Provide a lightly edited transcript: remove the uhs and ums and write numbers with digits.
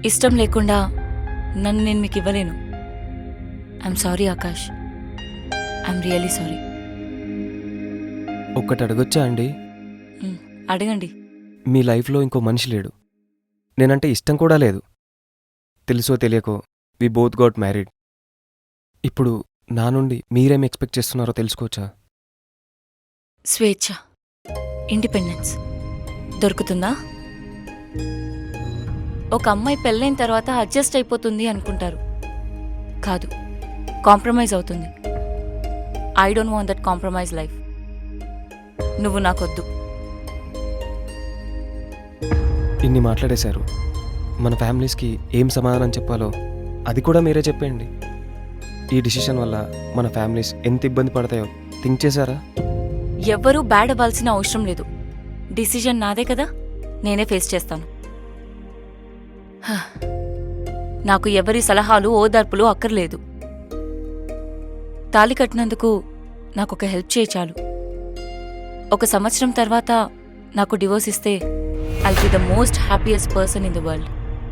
ఇష్టం లేకుండా నన్ను నేను మీకు ఇవ్వలేను. I'm sorry Akash, I'm really sorry. ఒక్కటి అడగొచ్చా అండి? అడగండి. మీ లైఫ్లో ఇంకో మనిషి లేడు, నేనంటే ఇష్టం కూడా లేదు. తెలుసో తెలియకో వి బోత్ గాట్ మ్యారీడ్. ఇప్పుడు నా నుండి మీరేం ఎక్స్పెక్ట్ చేస్తున్నారో తెలుసుకోవచ్చా? స్వేచ్ఛ, ఇండిపెండెన్స్ దొరుకుతుందా? ఒక అమ్మాయి పెళ్ళైన తర్వాత అడ్జస్ట్ అయిపోతుంది అనుకుంటారు. కాదు, కాంప్రమైజ్ అవుతుంది. I don't want that compromise life. నువ్వు నాకొద్దు. ఇన్ని మాట్లాడేశారు, మన ఫ్యామిలీస్కి ఏం సమాధానం చెప్పాలో అది కూడా మీరే చెప్పండి. ఈ డిసిషన్ వల్ల మన ఫ్యామిలీస్ ఎంత ఇబ్బంది పడతాయో థింక్ చేశారా? ఎవ్వరూ బ్యాడ్ అవ్వాల్సిన అవసరం లేదు. డిసిజన్ నాదే కదా, నేనే ఫేస్ చేస్తాను. హ, నాకు ఎవరి సలహాలు ఓదార్పులు అక్కర్లేదు. తాళి కట్టినందుకు నాకొక హెల్ప్ చేయి చాలు. 1 సంవత్సరం తర్వాత నాకు డివోర్స్ ఇస్తే I'll be the most happiest person in the world.